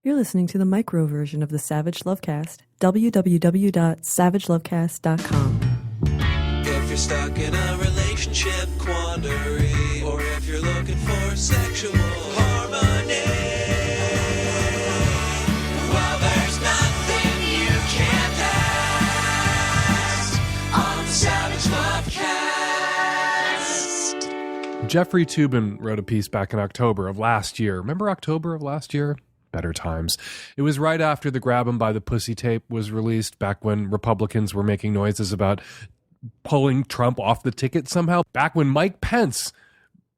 You're listening to the micro version of the Savage Lovecast. www.savagelovecast.com. If you're stuck in a relationship quandary, or if you're looking for sexual harmony, well, there's nothing you can't ask on the Savage Lovecast. Jeffrey Toobin wrote a piece back in October of last year. Remember October of last year? Better times. It was right after the Grab 'em by the Pussy tape was released, back when Republicans were making noises about pulling Trump off the ticket somehow, back when Mike Pence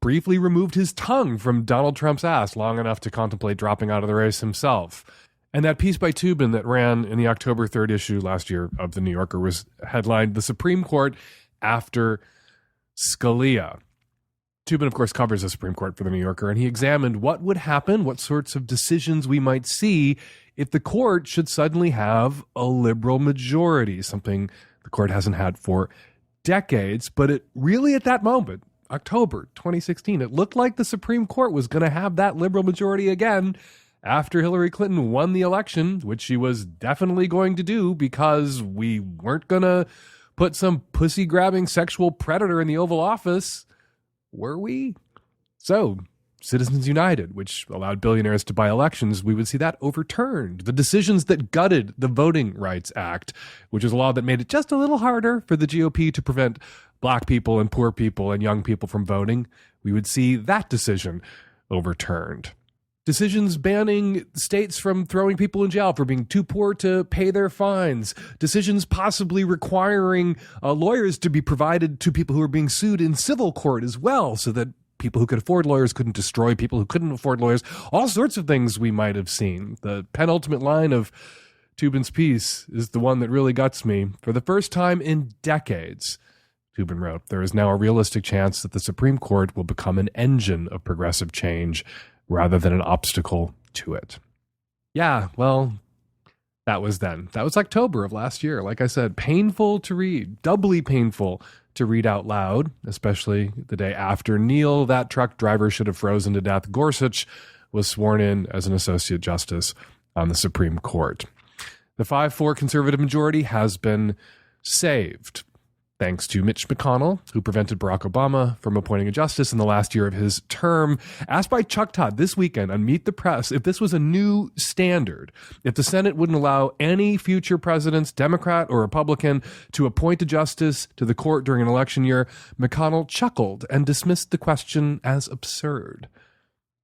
briefly removed his tongue from Donald Trump's ass long enough to contemplate dropping out of the race himself. And that piece by Toobin that ran in the October 3rd issue last year of The New Yorker was headlined "The Supreme Court After Scalia." Toobin, of course, covers the Supreme Court for The New Yorker, and he examined what would happen, what sorts of decisions we might see if the court should suddenly have a liberal majority, something the court hasn't had for decades. But it really, at that moment, October 2016, it looked like the Supreme Court was going to have that liberal majority again after Hillary Clinton won the election, which she was definitely going to do because we weren't going to put some pussy-grabbing sexual predator in the Oval Office. Were we? So, Citizens United, which allowed billionaires to buy elections, we would see that overturned. The decisions that gutted the Voting Rights Act, which is a law that made it just a little harder for the GOP to prevent black people and poor people and young people from voting, we would see that decision overturned. Decisions banning states from throwing people in jail for being too poor to pay their fines. Decisions possibly requiring lawyers to be provided to people who are being sued in civil court as well, so that people who could afford lawyers couldn't destroy people who couldn't afford lawyers. All sorts of things we might have seen. The penultimate line of Toobin's piece is the one that really guts me. For the first time in decades, Toobin wrote, there is now a realistic chance that the Supreme Court will become an engine of progressive change rather than an obstacle to it. Yeah, well, that was then. That was October of last year. Like I said, painful to read, doubly painful to read out loud, especially the day after Neil, that truck driver should have frozen to death, Gorsuch, was sworn in as an associate justice on the Supreme Court. The 5-4 conservative majority has been saved, thanks to Mitch McConnell, who prevented Barack Obama from appointing a justice in the last year of his term. Asked by Chuck Todd this weekend on Meet the Press if this was a new standard, if the Senate wouldn't allow any future presidents, Democrat or Republican, to appoint a justice to the court during an election year, McConnell chuckled and dismissed the question as absurd.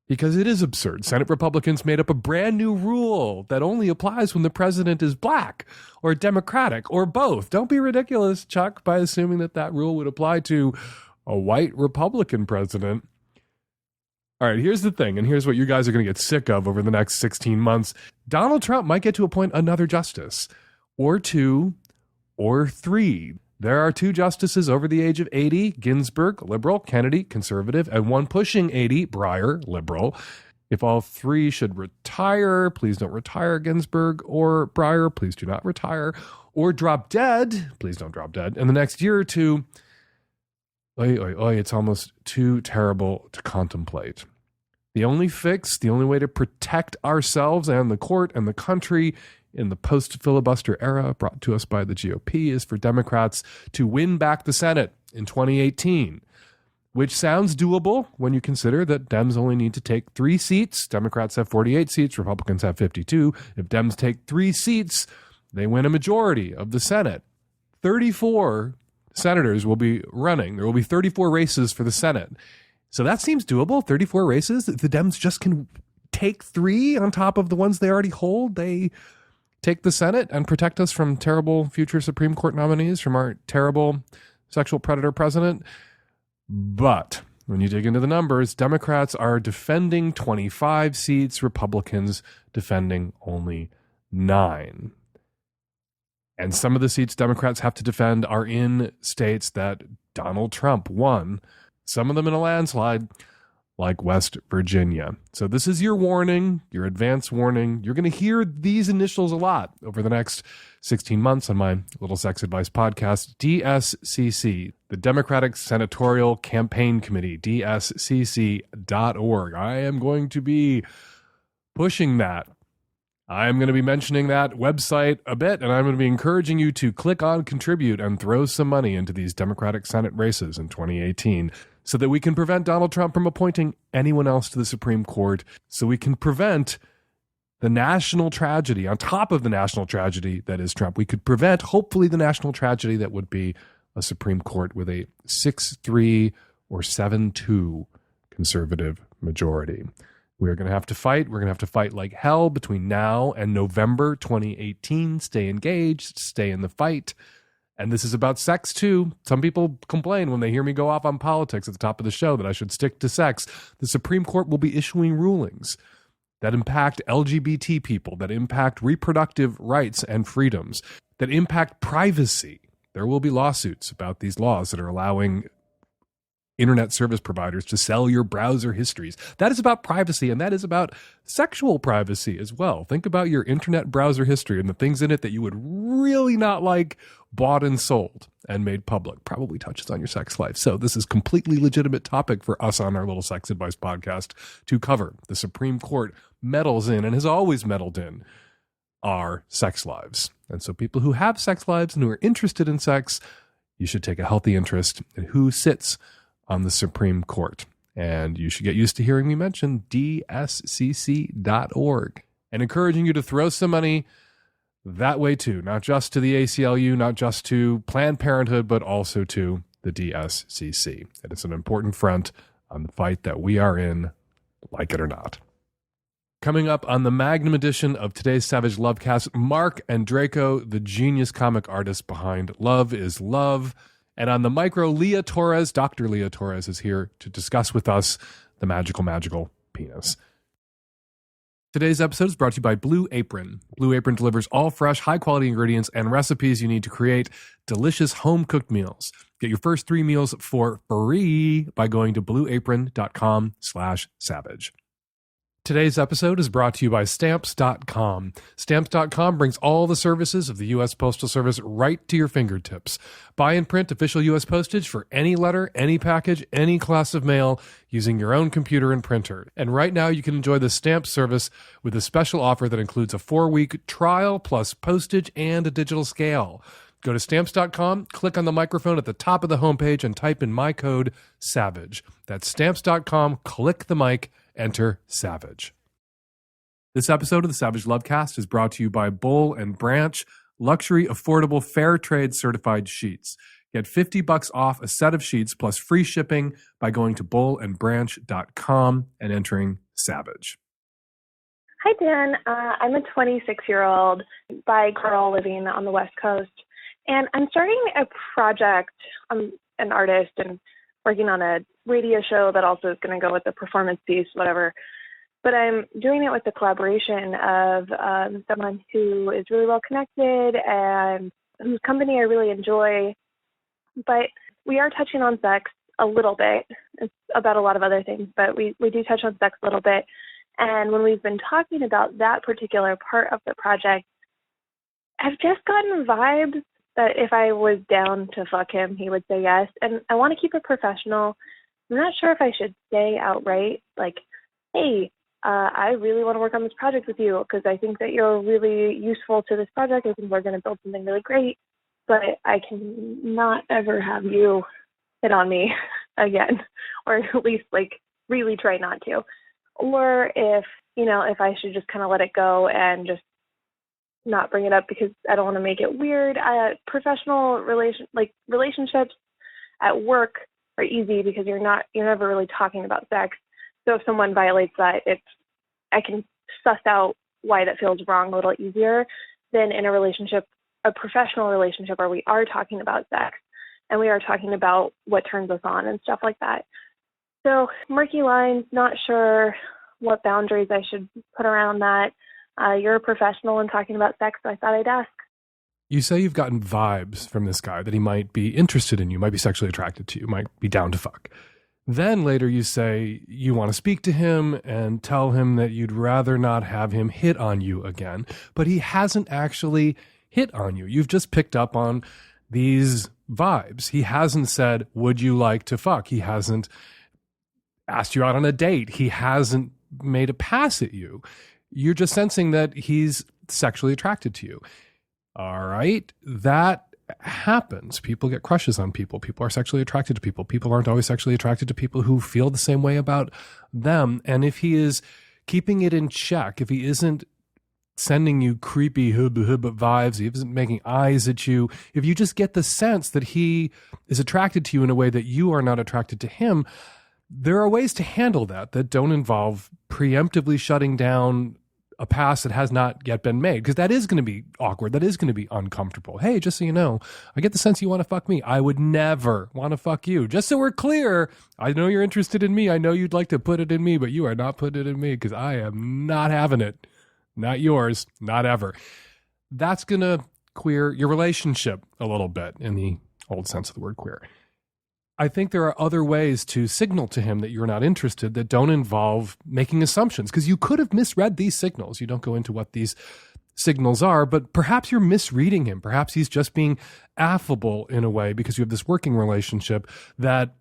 Because it is absurd. Senate Republicans made up a brand new rule that only applies when the president is black or Democratic or both. Don't be ridiculous, Chuck, by assuming that that rule would apply to a white Republican president. All right, here's the thing, and here's what you guys are going to get sick of over the next 16 months. Donald Trump might get to appoint another justice, or 2, or 3. There are 2 justices over the age of 80, Ginsburg, liberal, Kennedy, conservative, and 1 pushing 80, Breyer, liberal. If all 3 should retire, please don't retire, Ginsburg or Breyer, please do not retire, or drop dead, please don't drop dead, in the next year or 2, it's almost too terrible to contemplate. The only fix, the only way to protect ourselves and the court and the country in the post-filibuster era brought to us by the GOP is for Democrats to win back the Senate in 2018, which sounds doable when you consider that Dems only need to take 3 seats. Democrats have 48 seats, Republicans have 52. If Dems take 3 seats, they win a majority of the Senate. 34 senators will be running. There will be 34 races for the Senate. So that seems doable, 34 races. If the Dems just can take 3 on top of the ones they already hold, they take the Senate and protect us from terrible future Supreme Court nominees, from our terrible sexual predator president. But when you dig into the numbers, Democrats are defending 25 seats, Republicans defending only 9. And some of the seats Democrats have to defend are in states that Donald Trump won, some of them in a landslide, like West Virginia. So this is your warning, your advance warning. You're going to hear these initials a lot over the next 16 months on my Little Sex Advice podcast, DSCC, the Democratic Senatorial Campaign Committee, dscc.org. I am going to be pushing that I'm going to be mentioning that website a bit, and I'm going to be encouraging you to click on contribute and throw some money into these Democratic Senate races in 2018 so that we can prevent Donald Trump from appointing anyone else to the Supreme Court, so we can prevent the national tragedy on top of the national tragedy that is Trump. We could prevent, hopefully, the national tragedy that would be a Supreme Court with a 6-3 or 7-2 conservative majority. We're going to have to fight. We're going to have to fight like hell between now and November 2018. Stay engaged, stay in the fight. And this is about sex too. Some people complain when they hear me go off on politics at the top of the show that I should stick to sex. The Supreme Court will be issuing rulings that impact LGBT people, that impact reproductive rights and freedoms, that impact privacy. There will be lawsuits about these laws that are allowing internet service providers to sell your browser histories. That is about privacy, and that is about sexual privacy as well. Think about your internet browser history and the things in it that you would really not like bought and sold and made public. Probably touches on your sex life. So this is completely legitimate topic for us on our little sex advice podcast to cover. The Supreme Court meddles in and has always meddled in our sex lives. And so people who have sex lives and who are interested in sex, you should take a healthy interest in who sits on the Supreme Court. And you should get used to hearing me mention dscc.org and encouraging you to throw some money that way too, not just to the ACLU, not just to Planned Parenthood, but also to the DSCC. It is an important front on the fight that we are in, like it or not. Coming up on the Magnum edition of today's Savage Lovecast, Marc Andreyko, the genius comic artist behind Love is Love. And on the micro, Leah Torres, Dr. Leah Torres, is here to discuss with us the magical, magical penis. Today's episode is brought to you by Blue Apron. Blue Apron delivers all fresh, high-quality ingredients and recipes you need to create delicious home-cooked meals. Get your first 3 meals for free by going to blueapron.com/savage. Today's episode is brought to you by Stamps.com. Stamps.com brings all the services of the U.S. Postal Service right to your fingertips. Buy and print official U.S. postage for any letter, any package, any class of mail using your own computer and printer. And right now you can enjoy the Stamps service with a special offer that includes a 4-week trial plus postage and a digital scale. Go to Stamps.com, click on the microphone at the top of the homepage, and type in my code SAVAGE. That's Stamps.com, click the mic, enter SAVAGE. This episode of the Savage Lovecast is brought to you by Boll & Branch, luxury, affordable, fair trade certified sheets. Get $50 off a set of sheets plus free shipping by going to bollandbranch.com and entering SAVAGE. Hi, Dan. I'm a 26-year-old bi girl living on the West Coast, and I'm starting a project. I'm an artist and working on a radio show that also is going to go with the performance piece, whatever. But I'm doing it with the collaboration of someone who is really well connected and whose company I really enjoy. But we are touching on sex a little bit. It's about a lot of other things, but we do touch on sex a little bit. And when we've been talking about that particular part of the project, I've just gotten vibes that if I was down to fuck him, he would say yes. And I want to keep it professional. I'm not sure if I should say outright, like, hey, I really want to work on this project with you because I think that you're really useful to this project. I think we're going to build something really great, but I can not ever have you hit on me again, or at least like really try not to. Or if I should just kind of let it go and just not bring it up because I don't want to make it weird. Professional relationships at work are easy because you're never really talking about sex. So if someone violates that, I can suss out why that feels wrong a little easier than in a professional relationship where we are talking about sex and we are talking about what turns us on and stuff like that. So murky lines, not sure what boundaries I should put around that. You're a professional in talking about sex, so I thought I'd ask. You say you've gotten vibes from this guy that he might be interested in you, might be sexually attracted to you, might be down to fuck. Then later you say you want to speak to him and tell him that you'd rather not have him hit on you again, but he hasn't actually hit on you. You've just picked up on these vibes. He hasn't said, would you like to fuck? He hasn't asked you out on a date. He hasn't made a pass at you. you're just sensing that he's sexually attracted to you. All right. That happens. People get crushes on people. People are sexually attracted to people. People aren't always sexually attracted to people who feel the same way about them. And if he is keeping it in check, if he isn't sending you creepy vibes, if he isn't making eyes at you, if you just get the sense that he is attracted to you in a way that you are not attracted to him, there are ways to handle that don't involve preemptively shutting down a pass that has not yet been made, because that is going to be awkward. That is going to be uncomfortable. Hey, just so you know, I get the sense you want to fuck me. I would never want to fuck you. Just so we're clear, I know you're interested in me. I know you'd like to put it in me, but you are not putting it in me because I am not having it. Not yours, not ever. That's going to queer your relationship a little bit in the old sense of the word queer. I think there are other ways to signal to him that you're not interested that don't involve making assumptions, because you could have misread these signals. You don't go into what these signals are, but perhaps you're misreading him. Perhaps he's just being affable in a way because you have this working relationship that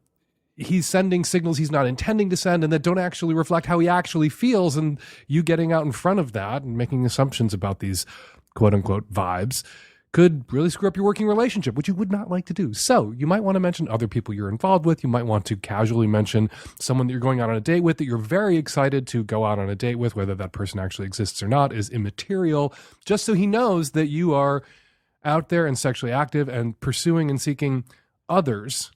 he's sending signals he's not intending to send and that don't actually reflect how he actually feels. And you getting out in front of that and making assumptions about these quote unquote vibes could really screw up your working relationship, which you would not like to do. So you might want to mention other people you're involved with. You might want to casually mention someone that you're going out on a date with that you're very excited to go out on a date with. Whether that person actually exists or not is immaterial, just so he knows that you are out there and sexually active and pursuing and seeking others.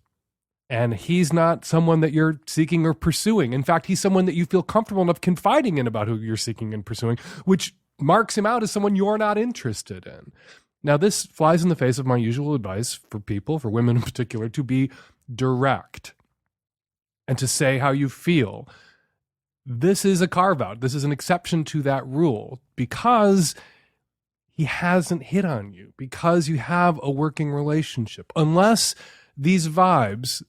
And he's not someone that you're seeking or pursuing. In fact, he's someone that you feel comfortable enough confiding in about who you're seeking and pursuing, which marks him out as someone you're not interested in. Now, this flies in the face of my usual advice for people, for women in particular, to be direct and to say how you feel. This is a carve-out. This is an exception to that rule because he hasn't hit on you, because you have a working relationship. Unless these vibes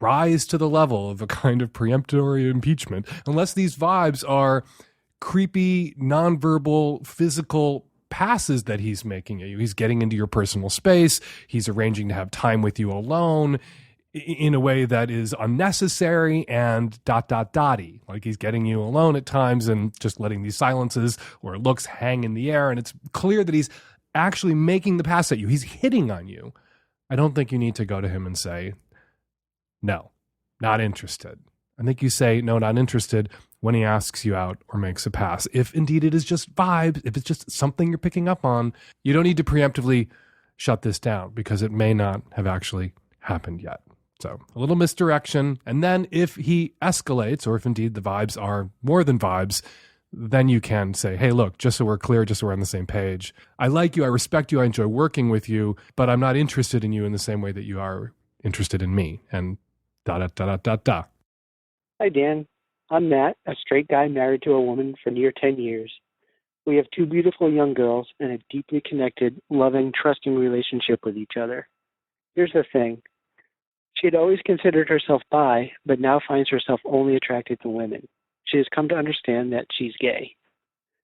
rise to the level of a kind of preemptory impeachment, unless these vibes are creepy, nonverbal, physical passes that he's making at you. He's getting into your personal space. He's arranging to have time with you alone in a way that is unnecessary and ... Like he's getting you alone at times and just letting these silences or looks hang in the air. And it's clear that he's actually making the pass at you. He's hitting on you. I don't think you need to go to him and say, no, not interested. I think you say, no, not interested when he asks you out or makes a pass. If indeed it is just vibes, if it's just something you're picking up on, you don't need to preemptively shut this down because it may not have actually happened yet. So a little misdirection. And then if he escalates, or if indeed the vibes are more than vibes, then you can say, hey, look, just so we're clear, just so we're on the same page, I like you, I respect you, I enjoy working with you, but I'm not interested in you in the same way that you are interested in me. And ... Hi, Dan. I'm Matt, a straight guy married to a woman for near 10 years. We have two beautiful young girls and a deeply connected, loving, trusting relationship with each other. Here's the thing. She had always considered herself bi, but now finds herself only attracted to women. She has come to understand that she's gay.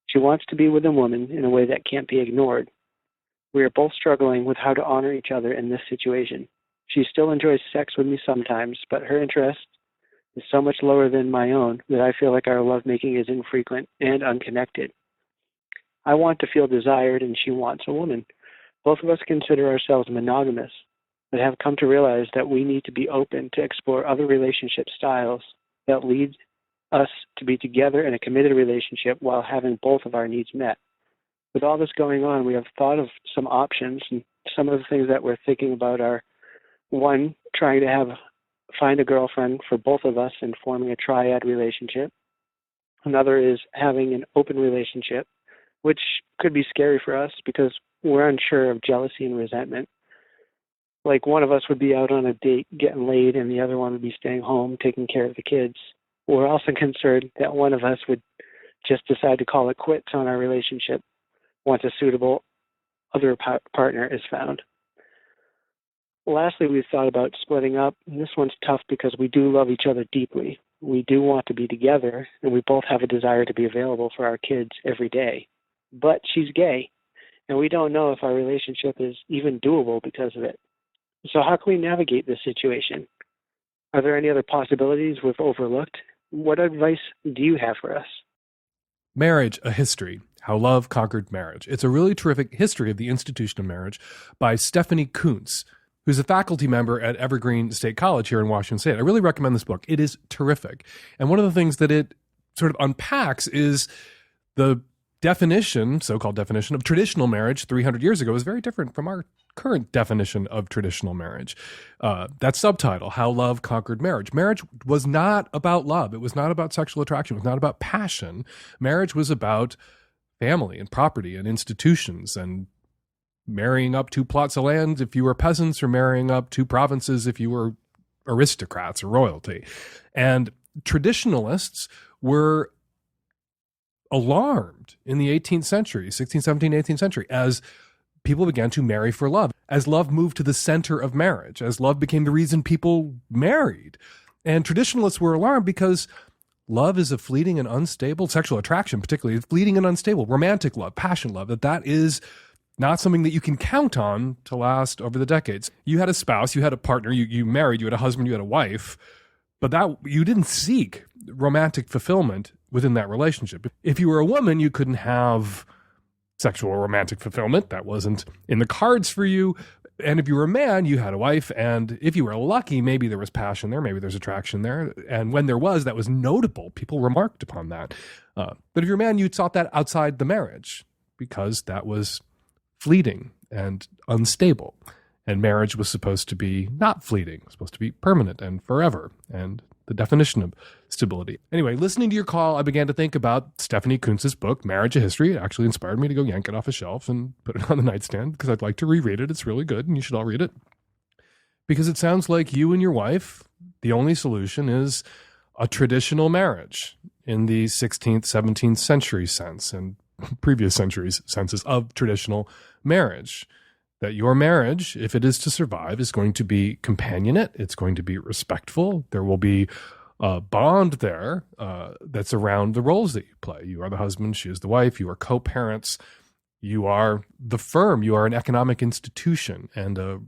She wants to be with a woman in a way that can't be ignored. We are both struggling with how to honor each other in this situation. She still enjoys sex with me sometimes, but her interest is so much lower than my own that I feel like our lovemaking is infrequent and unconnected. I want to feel desired and she wants a woman. Both of us consider ourselves monogamous, but have come to realize that we need to be open to explore other relationship styles that lead us to be together in a committed relationship while having both of our needs met. With all this going on, we have thought of some options, and some of the things that we're thinking about are, one, trying to find a girlfriend for both of us and forming a triad relationship. Another is having an open relationship, which could be scary for us because we're unsure of jealousy and resentment. Like one of us would be out on a date getting laid and the other one would be staying home taking care of the kids. We're also concerned that one of us would just decide to call it quits on our relationship once a suitable other partner is found. Lastly, we've thought about splitting up. And this one's tough because we do love each other deeply. We do want to be together, and we both have a desire to be available for our kids every day. But she's gay, and we don't know if our relationship is even doable because of it. So how can we navigate this situation? Are there any other possibilities we've overlooked? What advice do you have for us? Marriage, a History, How Love Conquered Marriage. It's a really terrific history of the institution of marriage by Stephanie Kuntz, who's a faculty member at Evergreen State College here in Washington State. I really recommend this book. It is terrific. And one of the things that it sort of unpacks is the definition, so-called definition, of traditional marriage 300 years ago is very different from our current definition of traditional marriage. That subtitle, How Love Conquered Marriage. Marriage was not about love. It was not about sexual attraction. It was not about passion. Marriage was about family and property and institutions and marrying up 2 plots of land if you were peasants, or marrying up 2 provinces if you were aristocrats or royalty. And traditionalists were alarmed in the 18th century, 16th, 17th, 18th century, as people began to marry for love, as love moved to the center of marriage, as love became the reason people married. And traditionalists were alarmed because love is a fleeting and unstable, sexual attraction particularly, fleeting and unstable, romantic love, passion love, that is not something that you can count on to last over the decades. You had a spouse, you had a partner, you married, you had a husband, you had a wife, but that you didn't seek romantic fulfillment within that relationship. If you were a woman, you couldn't have sexual or romantic fulfillment. That wasn't in the cards for you. And if you were a man, you had a wife. And if you were lucky, maybe there was passion there, maybe there's attraction there. And when there was, that was notable. People remarked upon that. But if you're a man, you sought that outside the marriage because that was fleeting and unstable. And marriage was supposed to be not fleeting, it was supposed to be permanent and forever. And the definition of stability. Anyway, listening to your call, I began to think about Stephanie Kuntz's book, Marriage, a History. It actually inspired me to go yank it off a shelf and put it on the nightstand because I'd like to reread it. It's really good and you should all read it. Because it sounds like you and your wife, the only solution is a traditional marriage in the 16th, 17th century sense and previous centuries senses of traditional marriage. That your marriage, if it is to survive, is going to be companionate. It's going to be respectful. There will be a bond there that's around the roles that you play. You are the husband, she is the wife. You are co-parents. You are the firm. You are an economic institution and a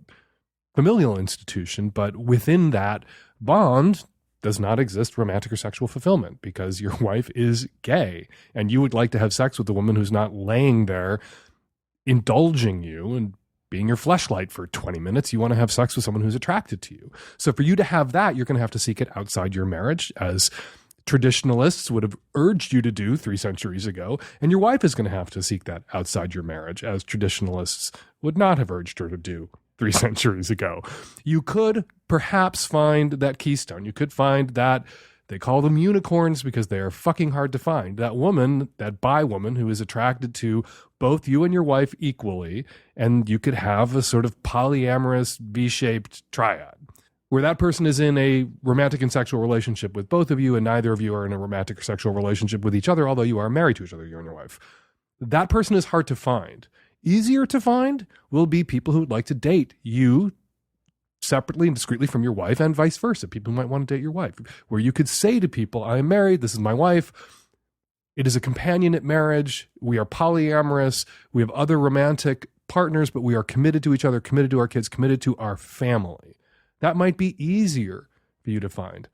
familial institution. But within that bond does not exist romantic or sexual fulfillment because your wife is gay and you would like to have sex with a woman who's not laying there indulging you and being your fleshlight for 20 minutes. You want to have sex with someone who's attracted to you. So for you to have that, you're going to have to seek it outside your marriage, as traditionalists would have urged you to do 3 centuries ago. And your wife is going to have to seek that outside your marriage, as traditionalists would not have urged her to do 3 centuries ago. You could perhaps find that keystone. You could find that, they call them unicorns because they are fucking hard to find. That woman, that bi woman who is attracted to both you and your wife equally, and you could have a sort of polyamorous V-shaped triad where that person is in a romantic and sexual relationship with both of you and neither of you are in a romantic or sexual relationship with each other, although you are married to each other, you and your wife. That person is hard to find. Easier to find will be people who would like to date you separately and discreetly from your wife, and vice versa. People who might want to date your wife, where you could say to people, I am married, this is my wife. It is a companionate marriage. We are polyamorous. We have other romantic partners, but we are committed to each other, committed to our kids, committed to our family. That might be easier for you to find.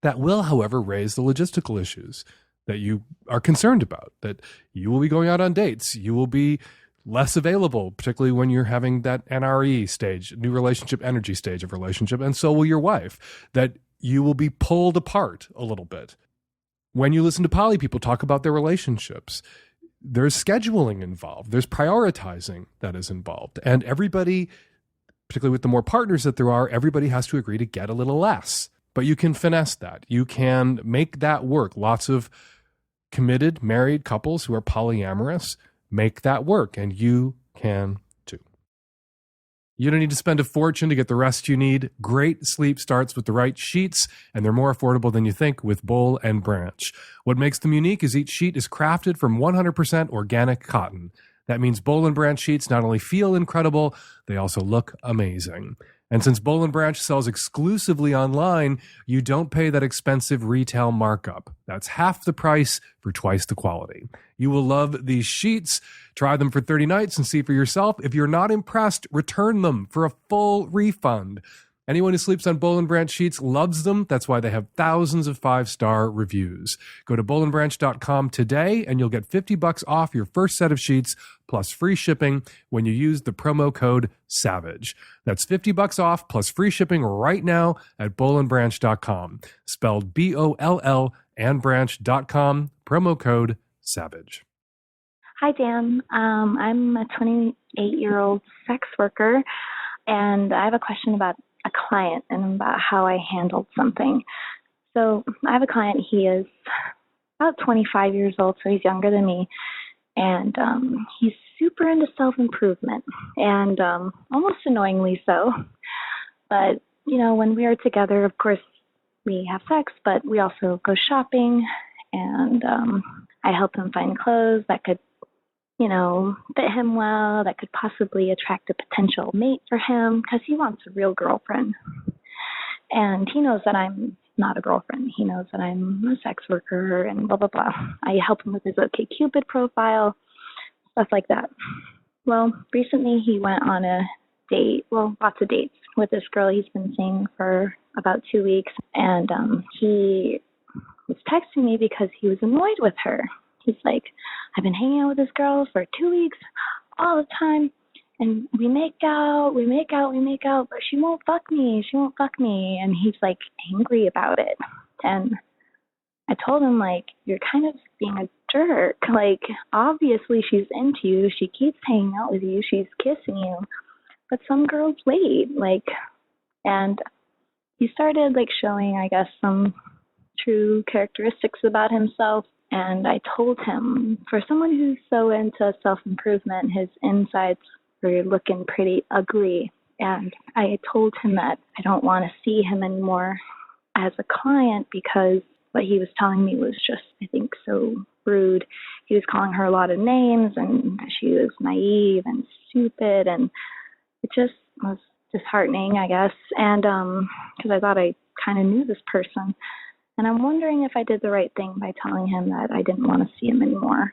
That will, however, raise the logistical issues that you are concerned about, that you will be going out on dates. You will be less available, particularly when you're having that NRE stage, new relationship energy stage of relationship, and so will your wife, that you will be pulled apart a little bit. When you listen to poly people talk about their relationships, there's scheduling involved, there's prioritizing that is involved, and everybody, particularly with the more partners that there are, everybody has to agree to get a little less. But you can finesse that. You can make that work. Lots of committed married couples who are polyamorous make that work, and you can too. You don't need to spend a fortune to get the rest you need. Great sleep starts with the right sheets, and they're more affordable than you think with Boll and Branch. What makes them unique is each sheet is crafted from 100% organic cotton. That means Boll and Branch sheets not only feel incredible, they also look amazing. And since Boll and Branch sells exclusively online, you don't pay that expensive retail markup. That's half the price for twice the quality. You will love these sheets. Try them for 30 nights and see for yourself. If you're not impressed, return them for a full refund. Anyone who sleeps on Boll and Branch sheets loves them. That's why they have thousands of 5-star reviews. Go to bollandbranch.com today and you'll get $50 off your first set of sheets plus free shipping when you use the promo code SAVAGE. That's $50 off plus free shipping right now at bollandbranch.com. Spelled BOLL and branch.com, promo code SAVAGE. Hi, Dan. I'm a 28-year-old sex worker, and I have a question about a client and about how I handled something. So I have a client. He is about 25 years old, so he's younger than me, and he's super into self-improvement, and almost annoyingly so. But, you know, when we are together, of course, we have sex, but we also go shopping, and I help him find clothes that could, you know, fit him well, that could possibly attract a potential mate for him, because he wants a real girlfriend. And he knows that I'm not a girlfriend. He knows that I'm a sex worker and blah, blah, blah. I help him with his OkCupid profile, stuff like that. Well, recently he went on a date, well, lots of dates with this girl he's been seeing for about 2 weeks. And he was texting me because he was annoyed with her. He's like, I've been hanging out with this girl for 2 weeks all the time, and we make out, but she won't fuck me. And he's like angry about it. And I told him, like, you're kind of being a jerk. Like, obviously she's into you. She keeps hanging out with you. She's kissing you. But some girls wait. Like, and he started, like, showing, I guess, some true characteristics about himself. And I told him, for someone who's so into self-improvement, his insides were looking pretty ugly. And I told him that I don't want to see him anymore as a client because what he was telling me was just, I think, so rude. He was calling her a lot of names, and she was naive and stupid, and it just was disheartening, I guess. And because I thought I kind of knew this person. And I'm wondering if I did the right thing by telling him that I didn't want to see him anymore.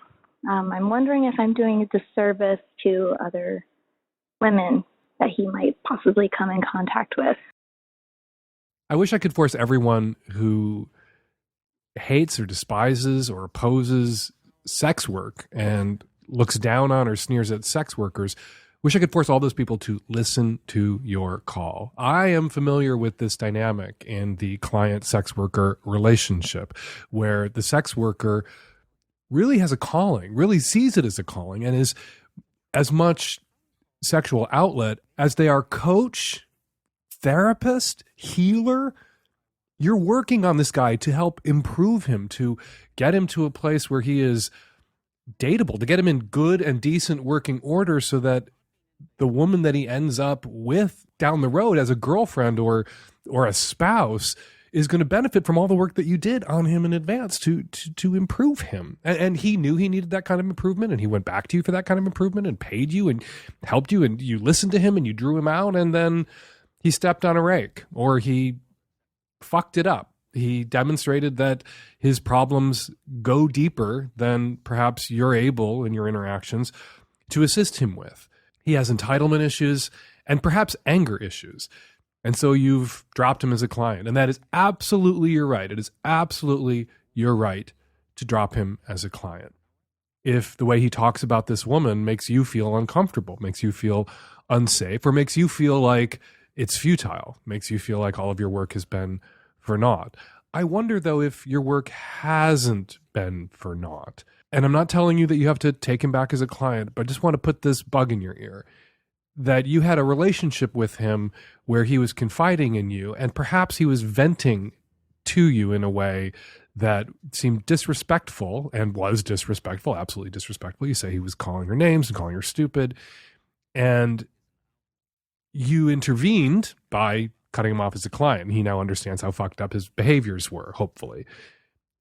I'm wondering if I'm doing a disservice to other women that he might possibly come in contact with. I wish I could force everyone who hates or despises or opposes sex work and looks down on or sneers at sex workers, wish I could force all those people to listen to your call. I am familiar with this dynamic in the client sex worker relationship where the sex worker really has a calling, really sees it as a calling, and is as much sexual outlet as they are coach, therapist, healer. You're working on this guy to help improve him, to get him to a place where he is dateable, to get him in good and decent working order so that the woman that he ends up with down the road as a girlfriend or a spouse is going to benefit from all the work that you did on him in advance to improve him. And he knew he needed that kind of improvement, and he went back to you for that kind of improvement and paid you and helped you, and you listened to him and you drew him out, and then he stepped on a rake or he fucked it up. He demonstrated that his problems go deeper than perhaps you're able in your interactions to assist him with. He has entitlement issues and perhaps anger issues. And so you've dropped him as a client. And that is absolutely your right. It is absolutely your right to drop him as a client. If the way he talks about this woman makes you feel uncomfortable, makes you feel unsafe, or makes you feel like it's futile, makes you feel like all of your work has been for naught. I wonder, though, if your work hasn't been for naught. And I'm not telling you that you have to take him back as a client, but I just want to put this bug in your ear, that you had a relationship with him where he was confiding in you, and perhaps he was venting to you in a way that seemed disrespectful and was disrespectful, absolutely disrespectful. You say he was calling her names and calling her stupid, and you intervened by cutting him off as a client. He now understands how fucked up his behaviors were, hopefully.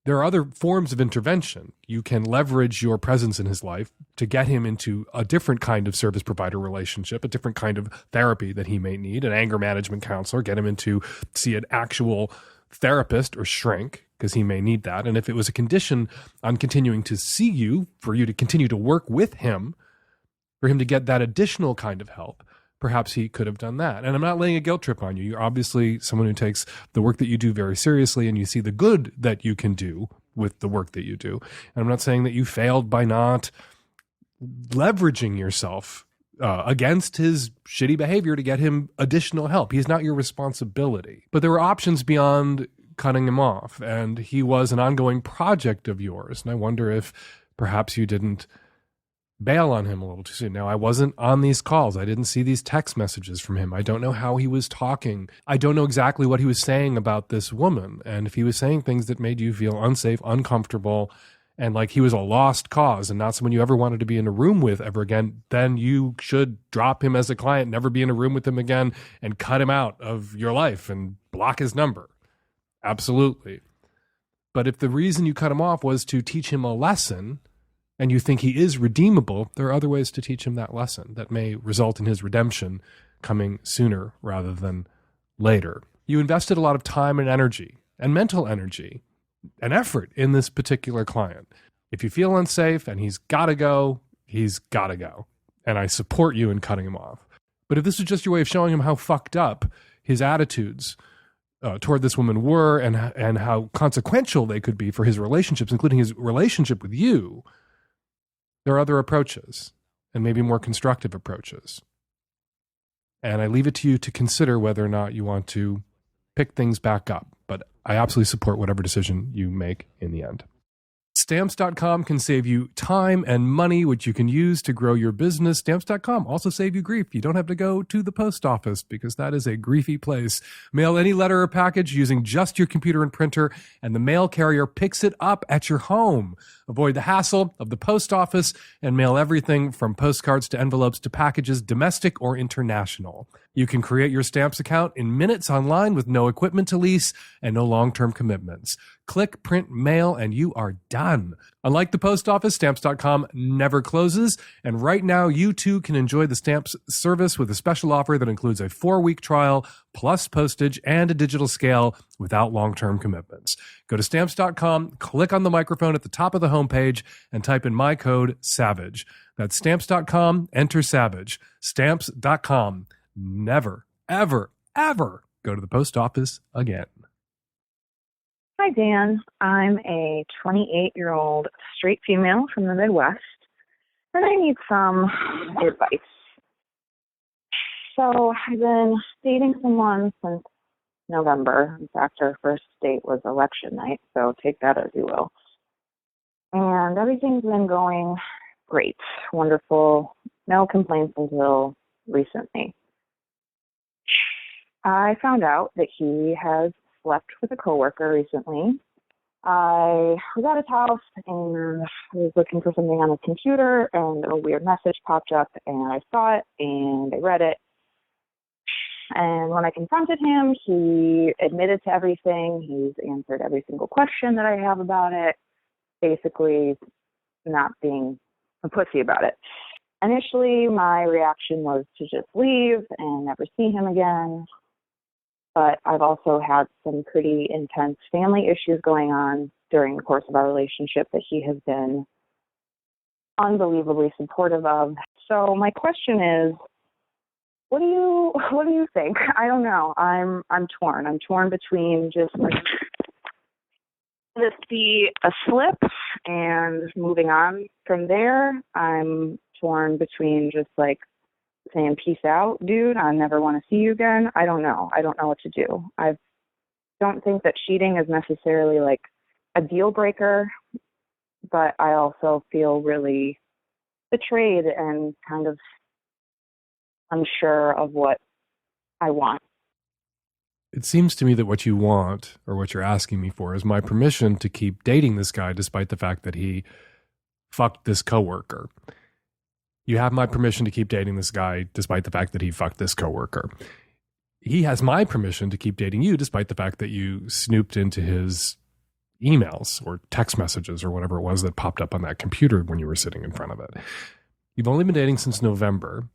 There are other forms of intervention. You can leverage your presence in his life to get him into a different kind of service provider relationship, a different kind of therapy that he may need, an anger management counselor, get him into see an actual therapist or shrink, because he may need that. And if it was a condition on continuing to see you, for you to continue to work with him, for him to get that additional kind of help, perhaps he could have done that. And I'm not laying a guilt trip on you. You're obviously someone who takes the work that you do very seriously, and you see the good that you can do with the work that you do. And I'm not saying that you failed by not leveraging yourself against his shitty behavior to get him additional help. He's not your responsibility. But there were options beyond cutting him off, and he was an ongoing project of yours. And I wonder if perhaps you didn't bail on him a little too soon. Now, I wasn't on these calls. I didn't see these text messages from him. I don't know how he was talking. I don't know exactly what he was saying about this woman. And if he was saying things that made you feel unsafe, uncomfortable, and like he was a lost cause and not someone you ever wanted to be in a room with ever again, then you should drop him as a client, never be in a room with him again, and cut him out of your life and block his number. Absolutely. But if the reason you cut him off was to teach him a lesson, and you think he is redeemable, there are other ways to teach him that lesson that may result in his redemption coming sooner rather than later. You invested a lot of time and energy and mental energy and effort in this particular client. If you feel unsafe and he's got to go, he's got to go. And I support you in cutting him off. But if this is just your way of showing him how fucked up his attitudes toward this woman were and how consequential they could be for his relationships, including his relationship with you, there are other approaches, and maybe more constructive approaches. And I leave it to you to consider whether or not you want to pick things back up. But I absolutely support whatever decision you make in the end. Stamps.com can save you time and money, which you can use to grow your business. Stamps.com also save you grief. You don't have to go to the post office because that is a griefy place. Mail any letter or package using just your computer and printer, and the mail carrier picks it up at your home. Avoid the hassle of the post office and mail everything from postcards to envelopes to packages, domestic or international. You can create your Stamps account in minutes online with no equipment to lease and no long-term commitments. Click, print, mail, and you are done. Unlike the post office, Stamps.com never closes. And right now, you too can enjoy the Stamps service with a special offer that includes a 4-week trial, plus postage and a digital scale without long-term commitments. Go to Stamps.com, click on the microphone at the top of the homepage, and type in my code SAVAGE. That's Stamps.com, enter SAVAGE. Stamps.com. Never, ever, ever go to the post office again. Hi, Dan. I'm a 28-year-old straight female from the Midwest, and I need some advice. So I've been dating someone since November. In fact, our first date was election night, so take that as you will. And everything's been going great, wonderful, no complaints until recently. I found out that he has slept with a coworker recently. I was at his house and I was looking for something on his computer, and a weird message popped up, and I saw it and I read it. And when I confronted him, he admitted to everything. He's answered every single question that I have about it, basically not being a pussy about it. Initially, my reaction was to just leave and never see him again. But I've also had some pretty intense family issues going on during the course of our relationship that he has been unbelievably supportive of. So my question is, what do you think? I don't know. I'm torn. I'm torn between just like this be a slip and moving on from there. I'm torn between just like saying, peace out, dude, I never want to see you again. I don't know. I don't know what to do. I don't think that cheating is necessarily like a deal breaker, but I also feel really betrayed and kind of unsure of what I want. It seems to me that what you want, or what you're asking me for, is my permission to keep dating this guy despite the fact that he fucked this coworker. You have my permission to keep dating this guy despite the fact that he fucked this coworker. He has my permission to keep dating you despite the fact that you snooped into his emails or text messages or whatever it was that popped up on that computer when you were sitting in front of it. You've only been dating since November.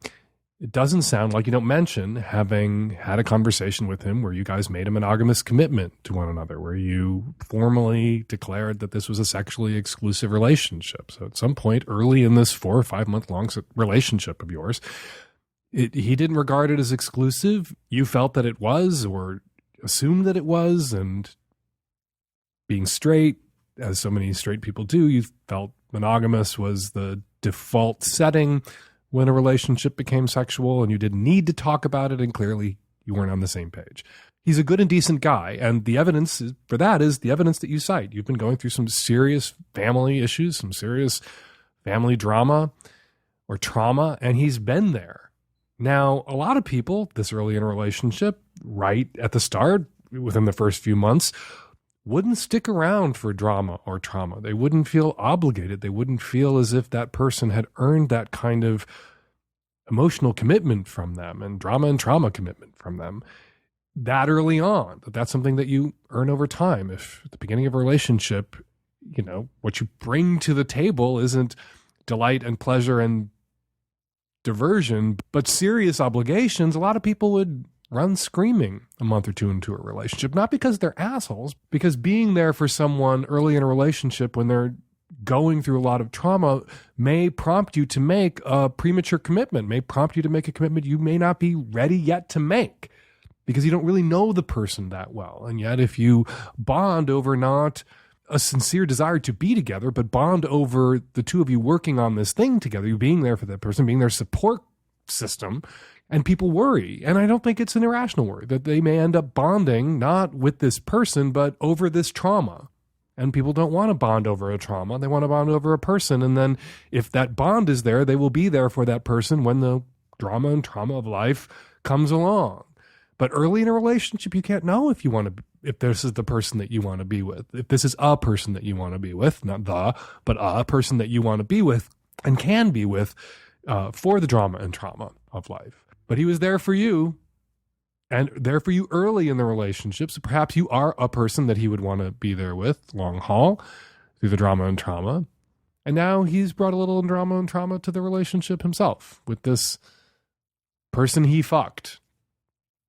It doesn't sound like you don't mention having had a conversation with him where you guys made a monogamous commitment to one another, where you formally declared that this was a sexually exclusive relationship. So at some point early in this 4 or 5 month long relationship of yours, He didn't regard it as exclusive. You felt that it was, or assumed that it was, and being straight, as so many straight people do, you felt monogamous was the default setting when a relationship became sexual, and you didn't need to talk about it, and clearly you weren't on the same page. He's a good and decent guy, and the evidence for that is the evidence that you cite. You've been going through some serious family issues, some serious family drama or trauma, and he's been there. Now, a lot of people this early in a relationship, right at the start, within the first few months, wouldn't stick around for drama or trauma. They wouldn't feel obligated. They wouldn't feel as if that person had earned that kind of emotional commitment from them and trauma commitment from them that early on. That's something that you earn over time. If at the beginning of a relationship, what you bring to the table isn't delight and pleasure and diversion, but serious obligations, a lot of people would run screaming a month or two into a relationship, not because they're assholes, because being there for someone early in a relationship when they're going through a lot of trauma may prompt you to make a premature commitment, may prompt you to make a commitment you may not be ready yet to make because you don't really know the person that well. And yet if you bond over not a sincere desire to be together, but bond over the two of you working on this thing together, you being there for that person, being their support system, and people worry. And I don't think it's an irrational worry that they may end up bonding not with this person, but over this trauma. And people don't want to bond over a trauma. They want to bond over a person. And then if that bond is there, they will be there for that person when the drama and trauma of life comes along. But early in a relationship, you can't know if this is the person that you want to be with, if this is a person that you want to be with, not the, but a person that you want to be with and can be with for the drama and trauma of life. But he was there for you and there for you early in the relationship. So perhaps you are a person that he would want to be there with long haul through the drama and trauma. And now he's brought a little drama and trauma to the relationship himself with this person he fucked,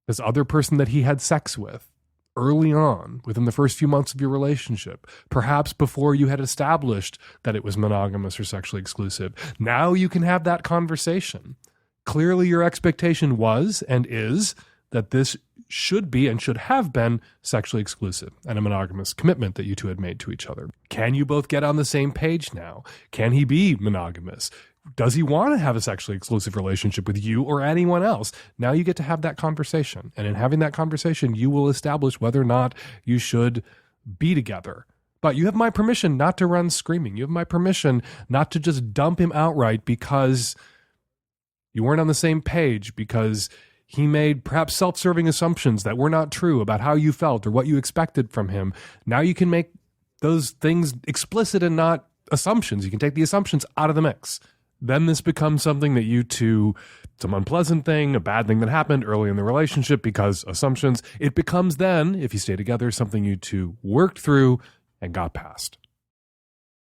this other person that he had sex with early on within the first few months of your relationship, perhaps before you had established that it was monogamous or sexually exclusive. Now you can have that conversation. Clearly your expectation was and is that this should be and should have been sexually exclusive and a monogamous commitment that you two had made to each other. Can you both get on the same page now? Can he be monogamous? Does he want to have a sexually exclusive relationship with you or anyone else? Now you get to have that conversation. And in having that conversation, you will establish whether or not you should be together. But you have my permission not to run screaming. You have my permission not to just dump him outright because you weren't on the same page, because he made perhaps self-serving assumptions that were not true about how you felt or what you expected from him. Now you can make those things explicit and not assumptions. You can take the assumptions out of the mix. Then this becomes something that you two, some unpleasant thing, a bad thing that happened early in the relationship because assumptions. It becomes then, if you stay together, something you two worked through and got past.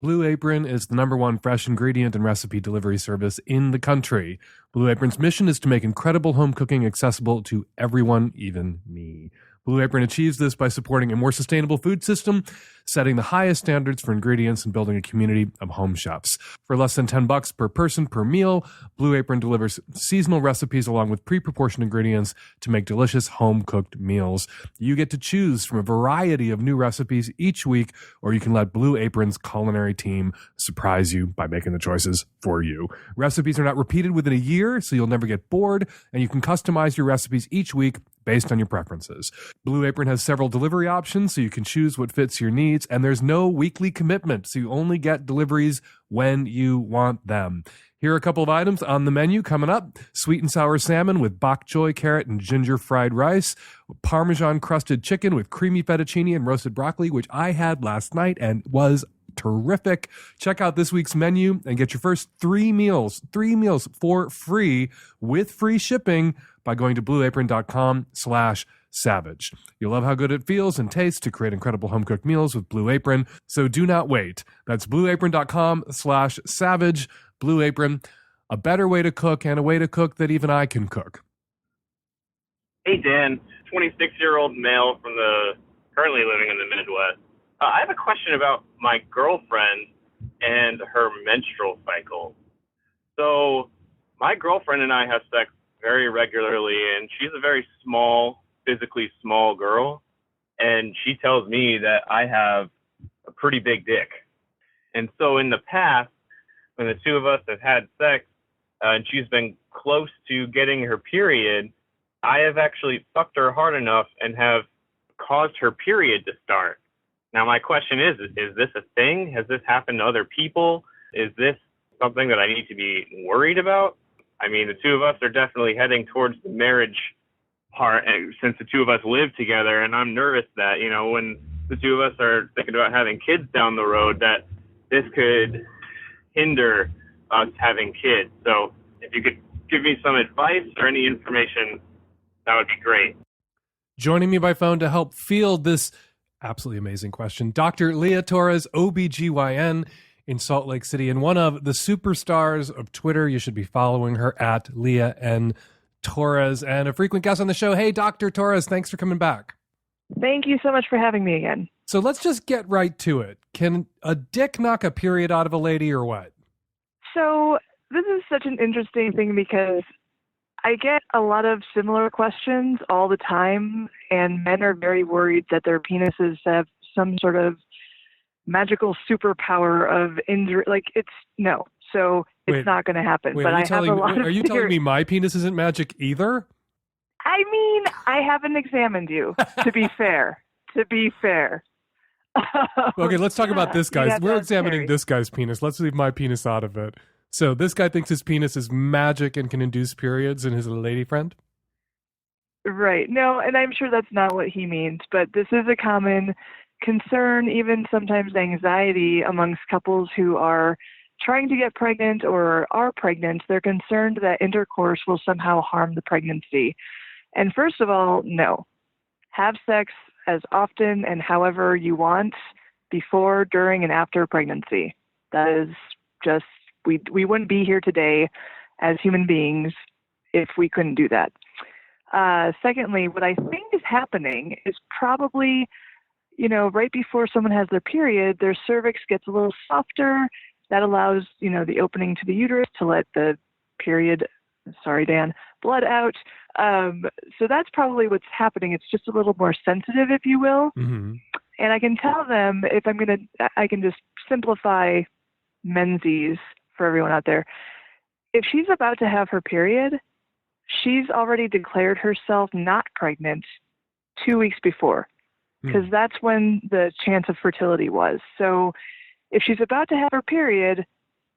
Blue Apron is the #1 fresh ingredient and recipe delivery service in the country. Blue Apron's mission is to make incredible home cooking accessible to everyone, even me. Blue Apron achieves this by supporting a more sustainable food system, setting the highest standards for ingredients, and building a community of home chefs. For less than $10 per person per meal, Blue Apron delivers seasonal recipes along with pre-proportioned ingredients to make delicious home-cooked meals. You get to choose from a variety of new recipes each week, or you can let Blue Apron's culinary team surprise you by making the choices for you. Recipes are not repeated within a year, so you'll never get bored, and you can customize your recipes each week based on your preferences. Blue Apron has several delivery options, so you can choose what fits your needs, and there's no weekly commitment, so you only get deliveries when you want them. Here are a couple of items on the menu coming up. Sweet and sour salmon with bok choy, carrot, and ginger fried rice. Parmesan-crusted chicken with creamy fettuccine and roasted broccoli, which I had last night and was terrific. Check out this week's menu and get your first three meals for free with free shipping by going to blueapron.com/savage. You'll love how good it feels and tastes to create incredible home-cooked meals with Blue Apron, so do not wait. That's blueapron.com/savage. Blue Apron, a better way to cook and a way to cook that even I can cook. Hey, Dan, 26-year-old male currently living in the Midwest. I have a question about my girlfriend and her menstrual cycle. So my girlfriend and I have sex very regularly, and she's a very small, physically small girl, and she tells me that I have a pretty big dick. And so in the past, when the two of us have had sex, and she's been close to getting her period, I have actually fucked her hard enough and have caused her period to start. Now, my question is this a thing? Has this happened to other people? Is this something that I need to be worried about? I mean, the two of us are definitely heading towards the marriage part, since the two of us live together, and I'm nervous that, you know, when the two of us are thinking about having kids down the road, that this could hinder us having kids. So if you could give me some advice or any information, that would be great. Joining me by phone to help field this absolutely amazing question, Dr. Leah Torres, OBGYN in Salt Lake City, and one of the superstars of Twitter. You should be following her at Leah N. Torres, and a frequent guest on the show. Hey, Dr. Torres, thanks for coming back. Thank you so much for having me again. So let's just get right to it. Can a dick knock a period out of a lady or what? So this is such an interesting thing because I get a lot of similar questions all the time, and men are very worried that their penises have some sort of magical superpower of injury. Like, it's no. So it's not going to happen. Wait, but I have a lot of Are you telling me my penis isn't magic either? I mean, I haven't examined you, to be fair. Okay, let's talk about this guy's. Yeah, We're that's examining scary. this guy's penis. Let's leave my penis out of it. So this guy thinks his penis is magic and can induce periods, and his lady friend? Right. No, and I'm sure that's not what he means, but this is a common concern, even sometimes anxiety amongst couples who are trying to get pregnant or are pregnant. They're concerned that intercourse will somehow harm the pregnancy. And first of all, no. Have sex as often and however you want before, during, and after pregnancy. That is just, we wouldn't be here today as human beings if we couldn't do that. Secondly, what I think is happening is probably, you know, right before someone has their period, their cervix gets a little softer. That allows, you know, the opening to the uterus to let the period, sorry, Dan, blood out. So that's probably what's happening. It's just a little more sensitive, if you will. Mm-hmm. And I can tell them, if I can just simplify menses for everyone out there. If she's about to have her period, she's already declared herself not pregnant 2 weeks before, because that's when the chance of fertility was. So if she's about to have her period,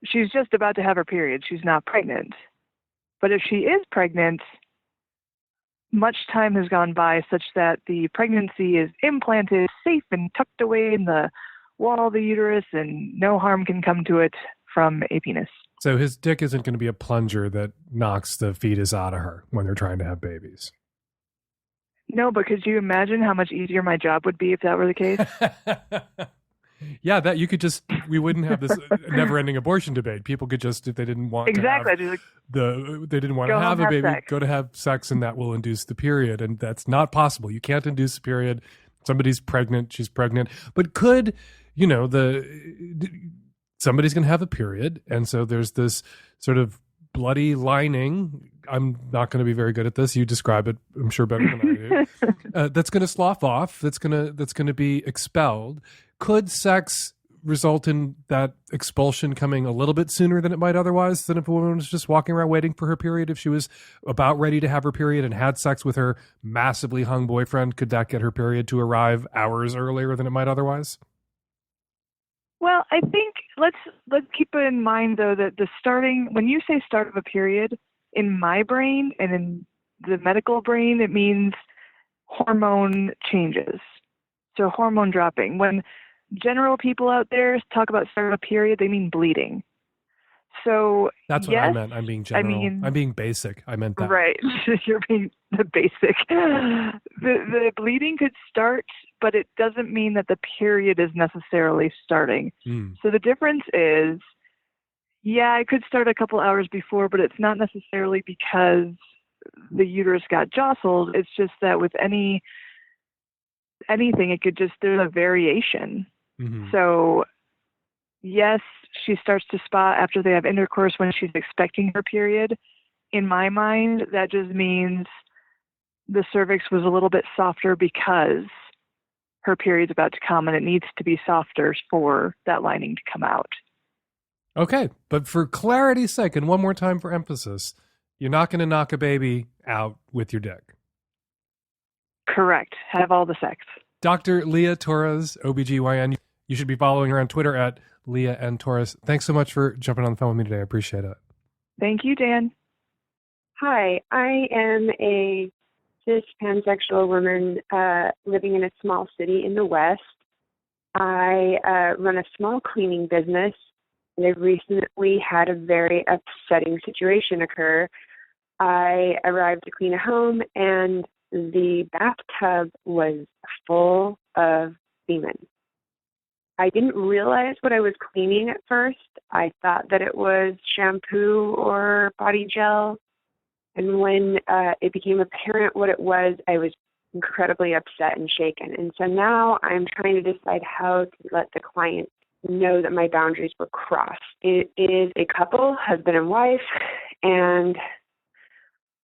she's just about to have her period. She's not pregnant. But if she is pregnant, much time has gone by such that the pregnancy is implanted safe and tucked away in the wall of the uterus, and no harm can come to it from a penis. So his dick isn't going to be a plunger that knocks the fetus out of her when they're trying to have babies. No, but could you imagine how much easier my job would be if that were the case? Yeah, that you could just, we wouldn't have this never-ending abortion debate. People could just, if they didn't want Exactly. to have they didn't want Go to have home, a have baby, sex. go to have sex, and that will induce the period. And that's not possible. You can't induce a period. Somebody's pregnant, she's pregnant. But could, you know, somebody's going to have a period. And so there's this sort of bloody lining. I'm not going to be very good at this. You describe it, I'm sure, better than I do. That's going to slough off. That's going to be expelled. Could sex result in that expulsion coming a little bit sooner than it might otherwise, than if a woman was just walking around waiting for her period? If she was about ready to have her period and had sex with her massively hung boyfriend, could that get her period to arrive hours earlier than it might otherwise? Well, I think let's keep in mind, though, that when you say start of a period, in my brain and in the medical brain, it means hormone changes. So hormone dropping. When general people out there talk about start of a period, they mean bleeding. So that's what I meant. I'm being general. I'm being basic. I meant that. Right. You're being the basic. The bleeding could start, but it doesn't mean that the period is necessarily starting. So the difference is, yeah, it could start a couple hours before, but it's not necessarily because the uterus got jostled. It's just that with anything, it could just, there's a variation. So yes, she starts to spot after they have intercourse when she's expecting her period. in my mind, that just means the cervix was a little bit softer because her period's about to come and it needs to be softer for that lining to come out. Okay, but for clarity's sake, and one more time for emphasis, you're not going to knock a baby out with your dick. Correct. Have all the sex. Dr. Leah Torres, OBGYN. You should be following her on Twitter at Leah and Torres. Thanks so much for jumping on the phone with me today. I appreciate it. Thank you, Dan. Hi, I am a cis pansexual woman living in a small city in the West. I run a small cleaning business, and I've recently had a very upsetting situation occur. I arrived to clean a home, and the bathtub was full of semen. I didn't realize what I was cleaning at first. I thought that it was shampoo or body gel. And when it became apparent what it was, I was incredibly upset and shaken. And so now I'm trying to decide how to let the client know that my boundaries were crossed. It is a couple, husband and wife, and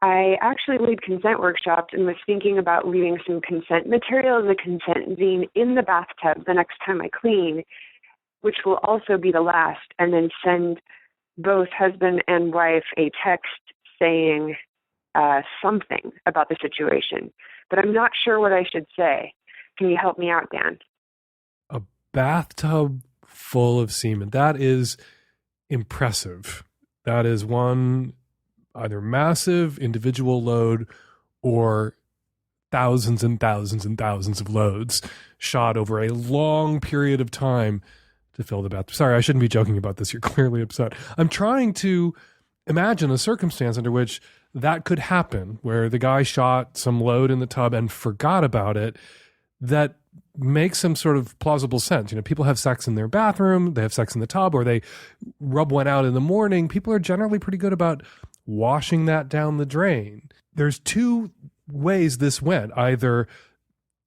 I actually lead consent workshops and was thinking about leaving some consent material in the consent zine in the bathtub the next time I clean, which will also be the last, and then send both husband and wife a text saying something about the situation. But I'm not sure what I should say. Can you help me out, Dan? A bathtub full of semen. That is impressive. That is one either massive individual load or thousands and thousands and thousands of loads shot over a long period of time to fill the bathtub. Sorry, I shouldn't be joking about this. You're clearly upset. I'm trying to imagine a circumstance under which that could happen, where the guy shot some load in the tub and forgot about it, that makes some sort of plausible sense. You know, people have sex in their bathroom, they have sex in the tub, or they rub one out in the morning. People are generally pretty good about washing that down the drain. There's two ways this went. Either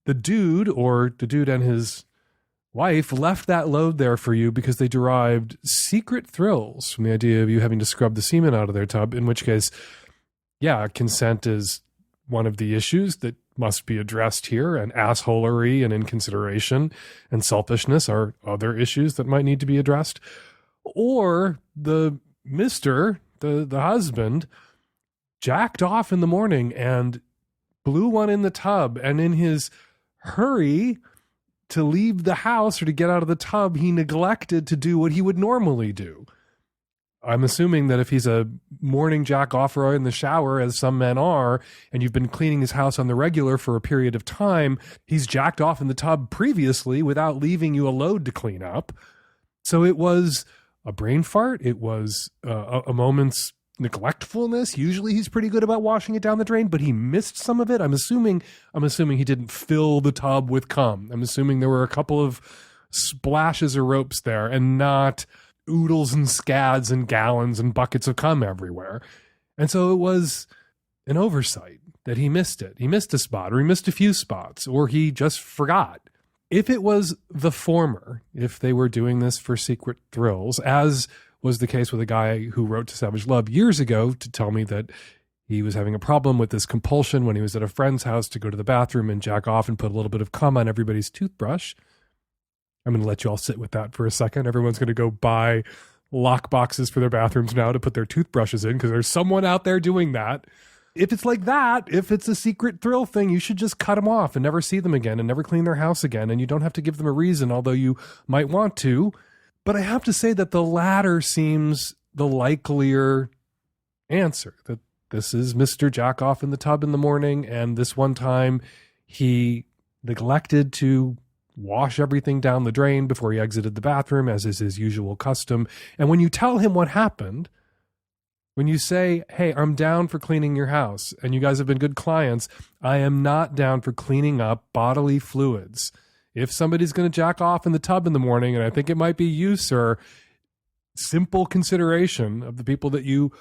the dude or the dude and his wife left that load there for you because they derived secret thrills from the idea of you having to scrub the semen out of their tub, in which case, yeah, consent is one of the issues that must be addressed here, and assholery and inconsideration and selfishness are other issues that might need to be addressed. Or the husband jacked off in the morning and blew one in the tub, and in his hurry to leave the house or to get out of the tub, he neglected to do what he would normally do. I'm assuming that if he's a morning jack-offer in the shower, as some men are, and you've been cleaning his house on the regular for a period of time, he's jacked off in the tub previously without leaving you a load to clean up. So it was a brain fart. It was a moment's neglectfulness. Usually he's pretty good about washing it down the drain, but he missed some of it. I'm assuming he didn't fill the tub with cum. I'm assuming there were a couple of splashes or ropes there and not oodles and scads and gallons and buckets of cum everywhere. And so it was an oversight that he missed it. He missed a spot, or he missed a few spots, or he just forgot. If it was the former, if they were doing this for secret thrills, as was the case with a guy who wrote to Savage Love years ago to tell me that he was having a problem with this compulsion when he was at a friend's house to go to the bathroom and jack off and put a little bit of cum on everybody's toothbrush. I'm going to let you all sit with that for a second. Everyone's going to go buy lock boxes for their bathrooms now to put their toothbrushes in, because there's someone out there doing that. If it's like that, if it's a secret thrill thing, you should just cut them off and never see them again and never clean their house again. And you don't have to give them a reason, although you might want to. But I have to say that the latter seems the likelier answer, that this is Mr. Jack off in the tub in the morning, and this one time he neglected to wash everything down the drain before he exited the bathroom, as is his usual custom. And when you tell him what happened, when you say, hey, I'm down for cleaning your house, and you guys have been good clients, I am not down for cleaning up bodily fluids. If somebody's going to jack off in the tub in the morning, and I think it might be you, sir, simple consideration of the people that you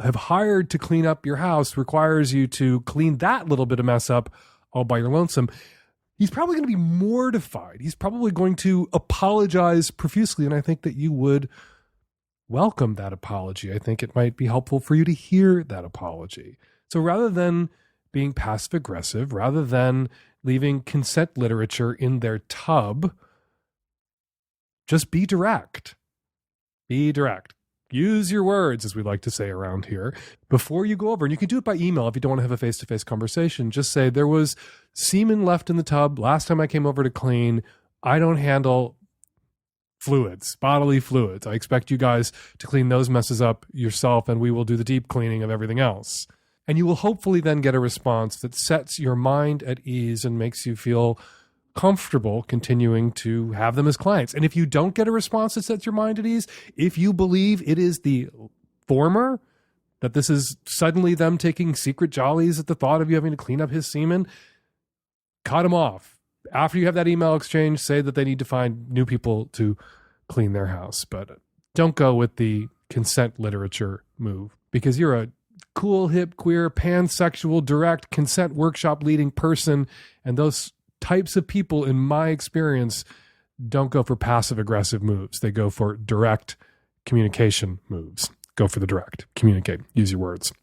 have hired to clean up your house requires you to clean that little bit of mess up all by your lonesome. He's probably going to be mortified. He's probably going to apologize profusely, and I think that you would welcome that apology. I think it might be helpful for you to hear that apology. So rather than being passive aggressive, rather than leaving consent literature in their tub, just be direct. Be direct. Use your words, as we like to say around here, before you go over. And you can do it by email if you don't want to have a face-to-face conversation. Just say, there was semen left in the tub last time I came over to clean. I don't handle fluids, bodily fluids. I expect you guys to clean those messes up yourself, and we will do the deep cleaning of everything else. And you will hopefully then get a response that sets your mind at ease and makes you feel comfortable continuing to have them as clients. And if you don't get a response that sets your mind at ease, if you believe it is the former, that this is suddenly them taking secret jollies at the thought of you having to clean up his semen, cut them off. After you have that email exchange, say that they need to find new people to clean their house. But don't go with the consent literature move, because you're a cool, hip, queer, pansexual, direct consent workshop leading person, and those types of people, in my experience, don't go for passive aggressive moves. They go for direct communication moves. Go for the direct. Communicate. Use your words.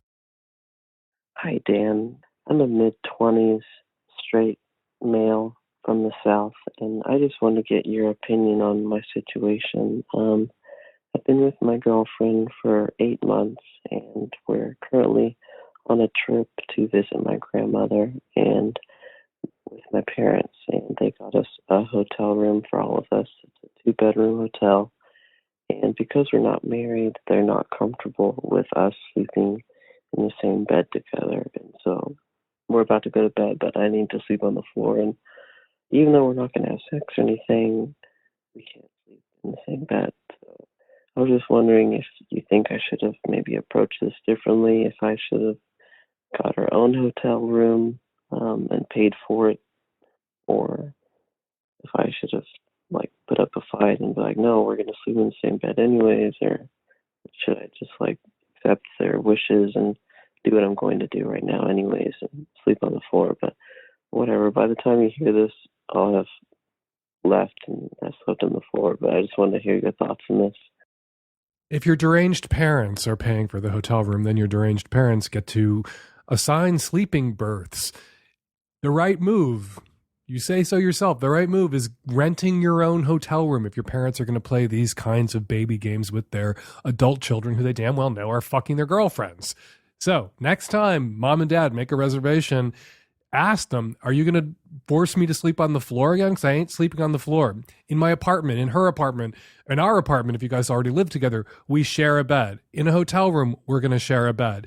Hi, Dan. I'm a mid-20s straight male from the South, and I just want to get your opinion on my situation. I've been with my girlfriend for 8 months, and we're currently on a trip to visit my grandmother and with my parents, and they got us a hotel room for all of us. It's a 2-bedroom hotel, and because we're not married, they're not comfortable with us sleeping in the same bed together, and so we're about to go to bed, but I need to sleep on the floor, and even though we're not going to have sex or anything, we can't sleep in the same bed. So I was just wondering if you think I should have maybe approached this differently, if I should have got our own hotel room and paid for it, or if I should have put up a fight and be like, no, we're going to sleep in the same bed anyways, or should I just accept their wishes and do what I'm going to do right now anyways and sleep on the floor? But whatever, by the time you hear this, I'll have left and I slept on the floor, but I just wanted to hear your thoughts on this. If your deranged parents are paying for the hotel room, then your deranged parents get to assign sleeping berths. The right move, you say so yourself, the right move is renting your own hotel room if your parents are going to play these kinds of baby games with their adult children who they damn well know are fucking their girlfriends. So next time mom and dad make a reservation, ask them, are you going to force me to sleep on the floor again? Because I ain't sleeping on the floor. In my apartment, in her apartment, in our apartment, if you guys already live together, we share a bed. In a hotel room, we're going to share a bed.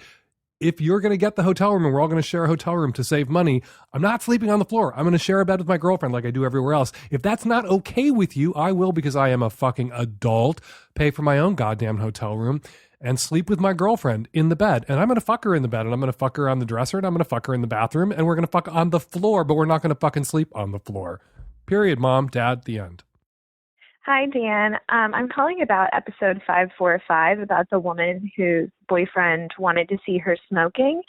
If you're going to get the hotel room and we're all going to share a hotel room to save money, I'm not sleeping on the floor. I'm going to share a bed with my girlfriend like I do everywhere else. If that's not okay with you, I will, because I am a fucking adult, pay for my own goddamn hotel room and sleep with my girlfriend in the bed. And I'm going to fuck her in the bed, and I'm going to fuck her on the dresser, and I'm going to fuck her in the bathroom, and we're going to fuck on the floor, but we're not going to fucking sleep on the floor. Period, mom, dad, the end. Hi, Dan. I'm calling about episode 545 about the woman whose boyfriend wanted to see her smoking,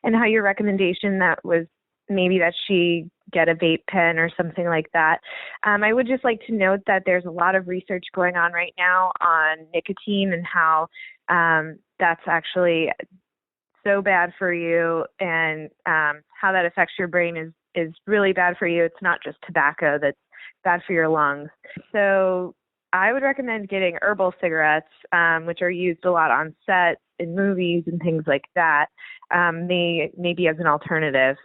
and how your recommendation that was maybe that she get a vape pen or something like that. I would just like to note that there's a lot of research going on right now on nicotine and how that's actually so bad for you, and how that affects your brain is really bad for you. It's not just tobacco that's bad for your lungs. So I would recommend getting herbal cigarettes, which are used a lot on set in movies and things like that, maybe as an alternative.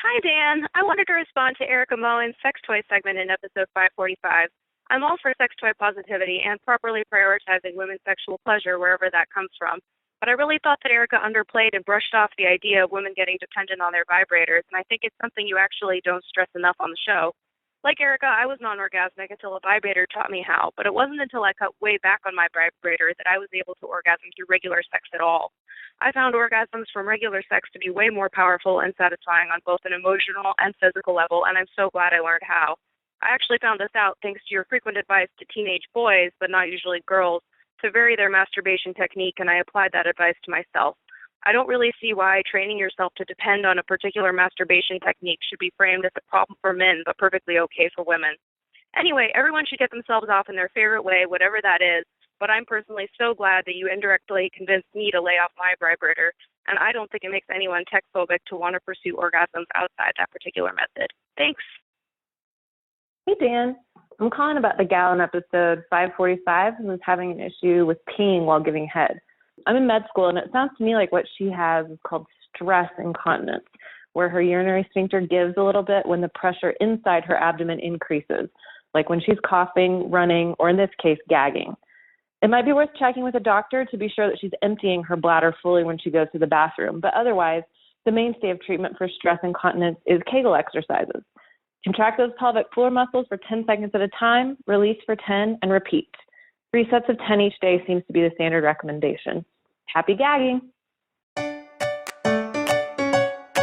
Hi, Dan. I wanted to respond to Erica Moen's sex toy segment in episode 545. I'm all for sex toy positivity and properly prioritizing women's sexual pleasure wherever that comes from. But I really thought that Erica underplayed and brushed off the idea of women getting dependent on their vibrators, and I think it's something you actually don't stress enough on the show. Like Erica, I was non-orgasmic until a vibrator taught me how, but it wasn't until I cut way back on my vibrator that I was able to orgasm through regular sex at all. I found orgasms from regular sex to be way more powerful and satisfying on both an emotional and physical level, and I'm so glad I learned how. I actually found this out thanks to your frequent advice to teenage boys, but not usually girls, to vary their masturbation technique, and I applied that advice to myself. I don't really see why training yourself to depend on a particular masturbation technique should be framed as a problem for men, but perfectly okay for women. Anyway, everyone should get themselves off in their favorite way, whatever that is, but I'm personally so glad that you indirectly convinced me to lay off my vibrator, and I don't think it makes anyone tech-phobic to want to pursue orgasms outside that particular method. Thanks. Hey, Dan. I'm calling about the gal in episode 545 who was having an issue with peeing while giving head. I'm in med school, and it sounds to me like what she has is called stress incontinence, where her urinary sphincter gives a little bit when the pressure inside her abdomen increases, like when she's coughing, running, or in this case, gagging. It might be worth checking with a doctor to be sure that she's emptying her bladder fully when she goes to the bathroom, but otherwise, the mainstay of treatment for stress incontinence is Kegel exercises. Contract those pelvic floor muscles for 10 seconds at a time, release for 10, and repeat. 3 sets of 10 each day seems to be the standard recommendation. Happy gagging!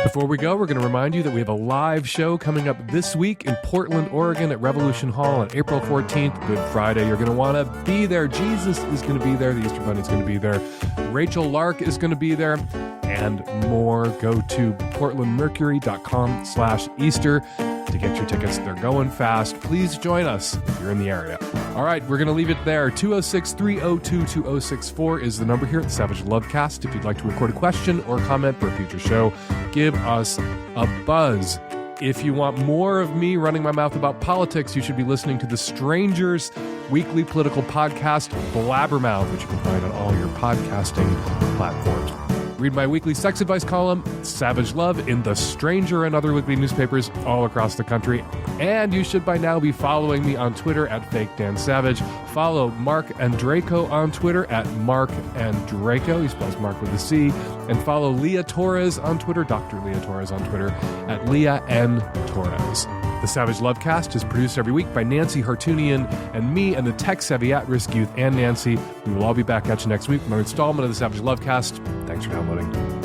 Before we go, we're going to remind you that we have a live show coming up this week in Portland, Oregon at Revolution Hall on April 14th, Good Friday. You're going to want to be there. Jesus is going to be there. The Easter Bunny is going to be there. Rachel Lark is going to be there. And more. Go to portlandmercury.com/Easter to get your tickets. They're going fast. Please join us if you're in the area. All right, we're going to leave it there. 206-302-2064 is the number here at the Savage Lovecast. If you'd like to record a question or comment for a future show, give us a buzz. If you want more of me running my mouth about politics, you should be listening to The Stranger's weekly political podcast, Blabbermouth, which you can find on all your podcasting platforms. Read my weekly sex advice column, Savage Love, in The Stranger and other weekly newspapers all across the country. And you should by now be following me on Twitter at FakeDanSavage. Follow Marc Andreyko on Twitter at Marc Andreyko. He spells Mark with a C. And follow Leah Torres on Twitter, Dr. Leah Torres on Twitter at Leah N. Torres. The Savage Lovecast is produced every week by Nancy Hartunian and me and the tech-savvy at-risk youth and Nancy. We will all be back at you next week with another installment of the Savage Lovecast. Thanks for downloading.